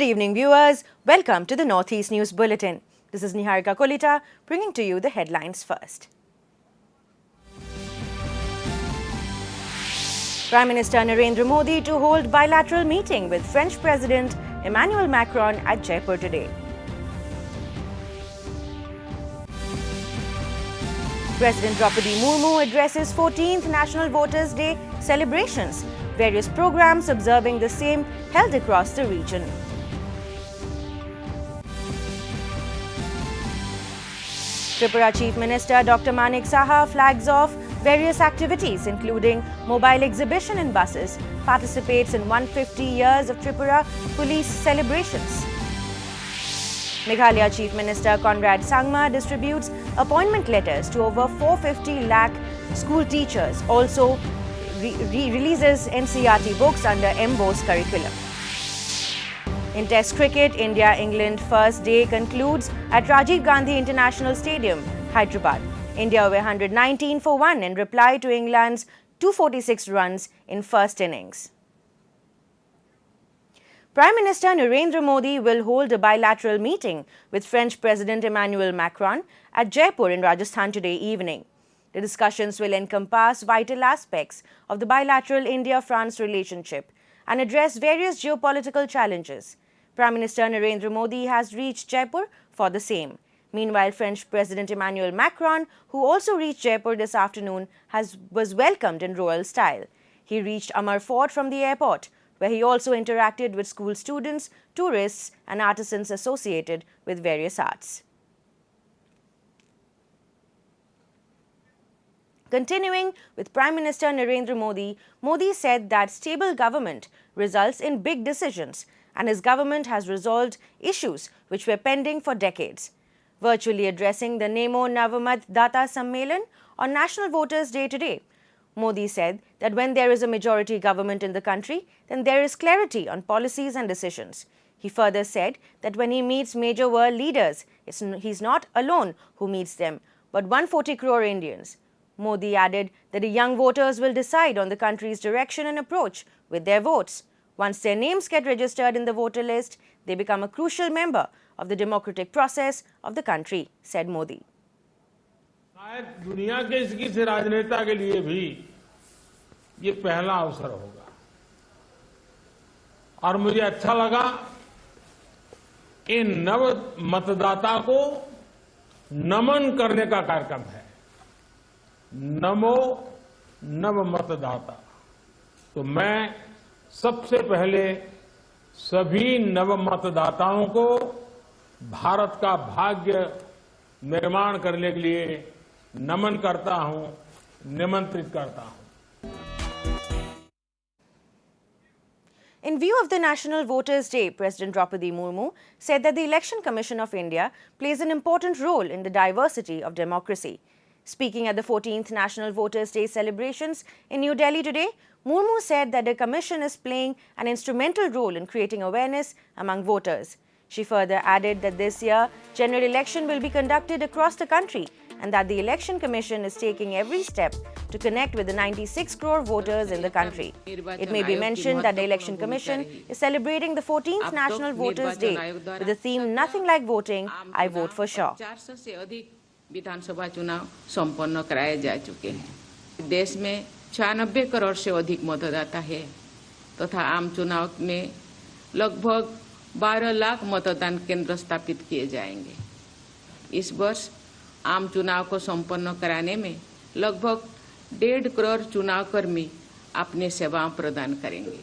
Good evening, viewers. Welcome to the Northeast News Bulletin. This is Niharika Kolita bringing to you the headlines first. Prime Minister Narendra Modi to hold bilateral meeting with French President Emmanuel Macron at Jaipur today. President Draupadi Murmu addresses 14th National Voters' Day celebrations. Various programs observing the same held across the region. Tripura Chief Minister Dr. Manik Saha flags off various activities including mobile exhibition in buses, participates in 150 years of Tripura police celebrations. Meghalaya Chief Minister Conrad Sangma distributes appointment letters to over 450 lakh school teachers, also releases NCERT books under MBO's curriculum. In Test cricket, India-England first day concludes at Rajiv Gandhi International Stadium, Hyderabad. India were 119 for 1 in reply to England's 246 runs in first innings. Prime Minister Narendra Modi will hold a bilateral meeting with French President Emmanuel Macron at Jaipur in Rajasthan today evening. The discussions will encompass vital aspects of the bilateral India-France relationship and address various geopolitical challenges. Prime Minister Narendra Modi has reached Jaipur for the same. Meanwhile, French President Emmanuel Macron, who also reached Jaipur this afternoon, was welcomed in royal style. He reached Amar Fort from the airport, where he also interacted with school students, tourists and artisans associated with various arts. Continuing with Prime Minister Narendra Modi, Modi said that stable government results in big decisions and his government has resolved issues which were pending for decades. Virtually addressing the Nemo Navamat Data Sammelan on National Voters' Day today, Modi said that when there is a majority government in the country, then there is clarity on policies and decisions. He further said that when he meets major world leaders, he's not alone who meets them, but 140 crore Indians. Modi added that the young voters will decide on the country's direction and approach with their votes. Once their names get registered in the voter list, they become a crucial member of the democratic process of the country, said Modi. शायद दुनिया के किसी राजनेता के लिए भी ये पहला अवसर होगा और मुझे अच्छा लगा इन नव मतदाता को नमन करने का कार्यक्रम है। नमो नव मतदाता। तो मैं सबसे पहले सभी नव मतदाताओं को भारत का भाग्य निर्माण करने के लिए नमन करता हूं, निमंत्रित करता हूं। In view of the National Voters' Day, President Draupadi Murmu said that the Election Commission of India plays an important role in the diversity of democracy. Speaking at the 14th National Voters' Day celebrations in New Delhi today, Murmu said that the Commission is playing an instrumental role in creating awareness among voters. She further added that this year, general election will be conducted across the country and that the Election Commission is taking every step to connect with the 96 crore voters in the country. It may be mentioned that the Election Commission is celebrating the 14th National Voters' Day with the theme Nothing Like Voting, I Vote for Sure. विधानसभा चुनाव संपन्न कराए जा चुके हैं। देश में 96 करोड़ से अधिक मतदाता है तथा आम चुनाव में लगभग 12 लाख मतदान केंद्र स्थापित किए जाएंगे। इस वर्ष आम चुनाव को संपन्न कराने में लगभग 1.5 करोड़ चुनाव कर्मी अपनी सेवाएं प्रदान करेंगे।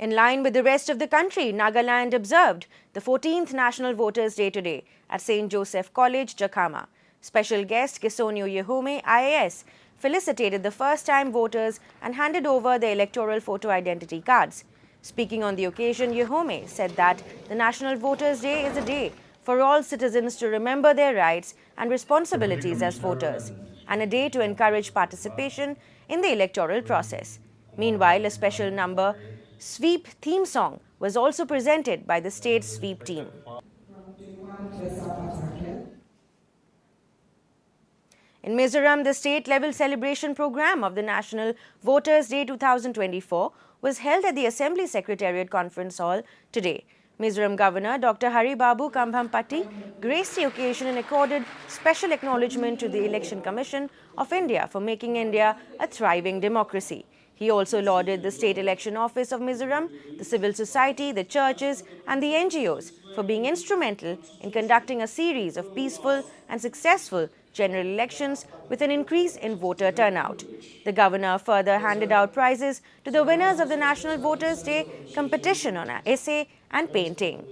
In line with the rest of the country, Nagaland observed the 14th National Voters' Day today at St. Joseph College, Jakhama. Special guest Kisonyo Yehome, IAS, felicitated the first-time voters and handed over their electoral photo identity cards. Speaking on the occasion, Yehome said that the National Voters' Day is a day for all citizens to remember their rights and responsibilities as voters, and a day to encourage participation in the electoral process. Meanwhile, a special number Sweep theme song was also presented by the state sweep team. In Mizoram, the state-level celebration program of the National Voters' Day 2024 was held at the Assembly Secretariat Conference Hall today. Mizoram Governor Dr. Hari Babu Kambhampati graced the occasion and accorded special acknowledgement to the Election Commission of India for making India a thriving democracy. He also lauded the State Election Office of Mizoram, the civil society, the churches and the NGOs for being instrumental in conducting a series of peaceful and successful general elections with an increase in voter turnout. The governor further handed out prizes to the winners of the National Voters' Day competition on essay and painting.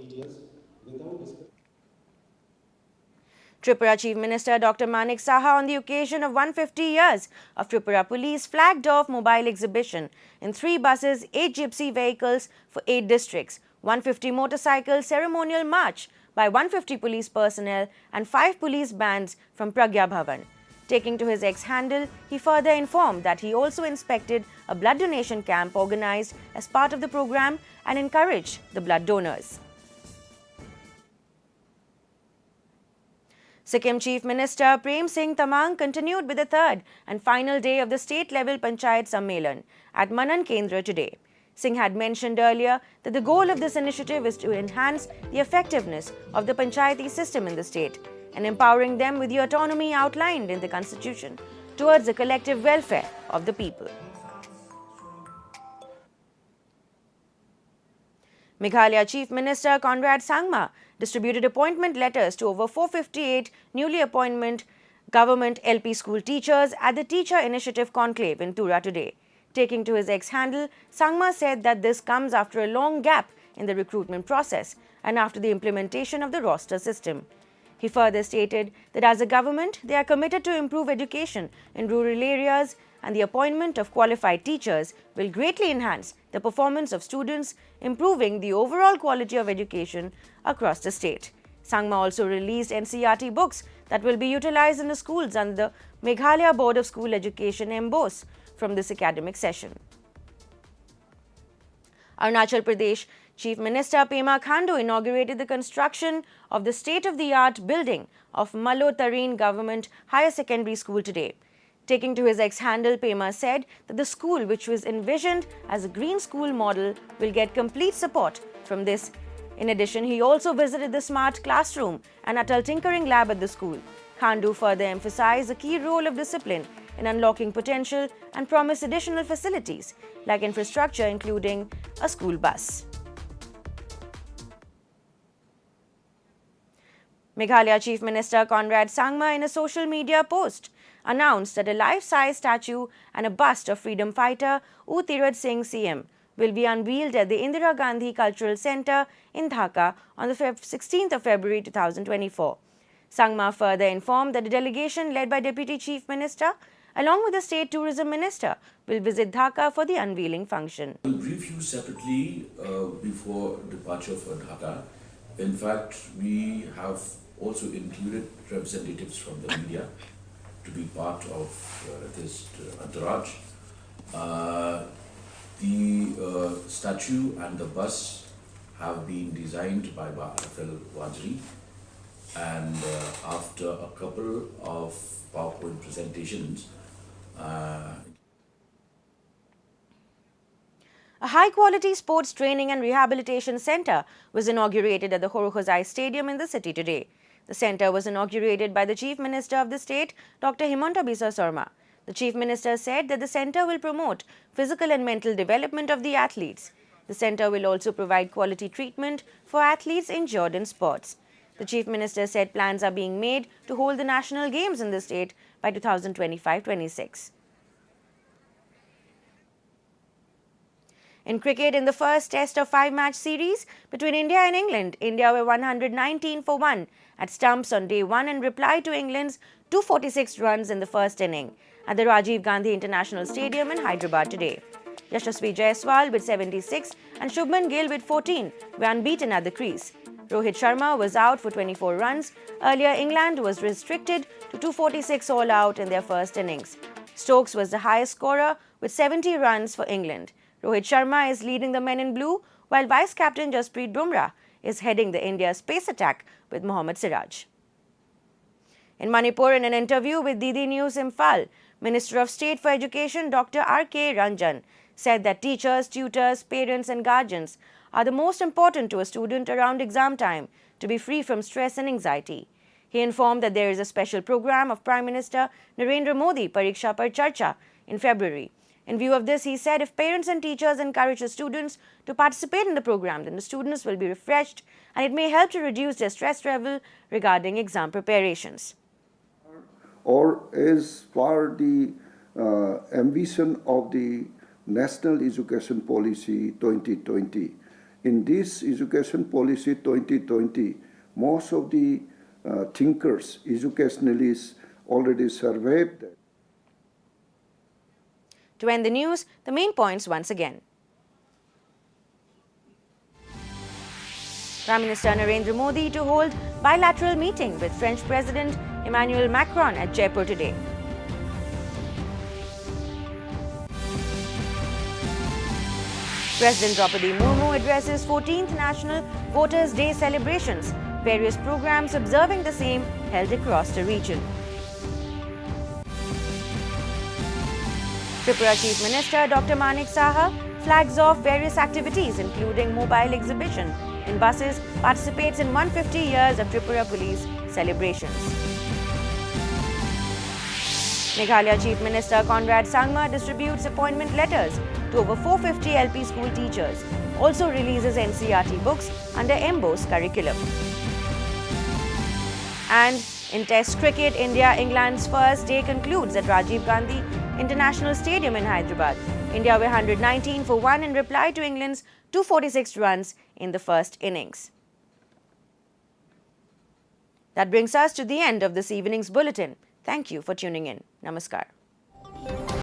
Tripura Chief Minister Dr. Manik Saha, on the occasion of 150 years of Tripura Police, flagged off mobile exhibition in 3 buses, 8 gypsy vehicles for 8 districts, 150 motorcycle ceremonial march by 150 police personnel and 5 police bands from Pragya Bhavan. Taking to his X handle, he further informed that he also inspected a blood donation camp organized as part of the program and encouraged the blood donors. Sikkim Chief Minister Prem Singh Tamang continued with the third and final day of the state-level Panchayat Sammelan at Manan Kendra today. Singh had mentioned earlier that the goal of this initiative is to enhance the effectiveness of the Panchayati system in the state and empowering them with the autonomy outlined in the Constitution towards the collective welfare of the people. Meghalaya Chief Minister Conrad Sangma distributed appointment letters to over 458 newly appointed government LP school teachers at the Teacher Initiative Conclave in Tura today. Taking to his X handle, Sangma said that this comes after a long gap in the recruitment process and after the implementation of the roster system. He further stated that as a government, they are committed to improve education in rural areas and the appointment of qualified teachers will greatly enhance the performance of students, improving the overall quality of education across the state. Sangma also released NCERT books that will be utilized in the schools under the Meghalaya Board of School Education (MBOS) from this academic session. Arunachal Pradesh Chief Minister Pema Khandu inaugurated the construction of the state-of-the-art building of Malo Tareen Government Higher Secondary School today. Taking to his X handle, Pema said that the school, which was envisioned as a green school model, will get complete support from this. In addition, he also visited the smart classroom and Atal Tinkering Lab at the school. Khandu further emphasized the key role of discipline in unlocking potential and promised additional facilities like infrastructure, including a school bus. Meghalaya Chief Minister Conrad Sangma, in a social media post, announced that a life-size statue and a bust of freedom fighter U Tiraj Singh CM will be unveiled at the Indira Gandhi Cultural Centre in Dhaka on the 16th of February 2024. Sangma further informed that a delegation led by Deputy Chief Minister along with the State Tourism Minister will visit Dhaka for the unveiling function. We'll brief you separately before departure for Dhaka. In fact, we have also included representatives from the media to be part of this entourage. The statue and the bus have been designed by RFL Wajri, and after a couple of PowerPoint presentations, a high-quality sports training and rehabilitation centre was inaugurated at the Horohozai Stadium in the city today. The centre was inaugurated by the Chief Minister of the state, Dr. Himanta Biswa Sarma. The Chief Minister said that the centre will promote physical and mental development of the athletes. The centre will also provide quality treatment for athletes injured in sports. The Chief Minister said plans are being made to hold the national games in the state by 2025-26. In cricket, in the first test of 5-match series between India and England, India were 119 for 1 at stumps on day 1 and replied to England's 246 runs in the first inning at the Rajiv Gandhi International Stadium in Hyderabad today. Yashasvi Jaiswal with 76 and Shubman Gill with 14 were unbeaten at the crease. Rohit Sharma was out for 24 runs. Earlier, England was restricted to 246 all out in their first innings. Stokes was the highest scorer with 70 runs for England. Rohit Sharma is leading the men in blue, while Vice-Captain Jasprit Bumrah is heading the India's pace attack with Mohammad Siraj. In Manipur, in an interview with DD News Imphal, Minister of State for Education Dr. R.K. Ranjan said that teachers, tutors, parents and guardians are the most important to a student around exam time to be free from stress and anxiety. He informed that there is a special program of Prime Minister Narendra Modi, Pariksha Par Charcha, in February. In view of this, he said if parents and teachers encourage the students to participate in the program, then the students will be refreshed and it may help to reduce their stress level regarding exam preparations. Or as per the ambition of the National Education Policy 2020. In this Education Policy 2020, most of the thinkers, educationalists already surveyed that. To end the news, the main points once again. Prime Minister Narendra Modi to hold bilateral meeting with French President Emmanuel Macron at Jaipur today. President Draupadi Murmu addresses 14th National Voters' Day celebrations, various programs observing the same held across the region. Tripura Chief Minister Dr. Manik Saha flags off various activities including mobile exhibition in buses, participates in 150 years of Tripura Police celebrations. Meghalaya Chief Minister Conrad Sangma distributes appointment letters to over 450 LP school teachers, also releases NCERT books under MBO's curriculum. And in Test cricket, India-England's first day concludes at Rajiv Gandhi International Stadium in Hyderabad. India were 119 for 1 in reply to England's 246 runs in the first innings. That brings us to the end of this evening's bulletin. Thank you for tuning in. Namaskar.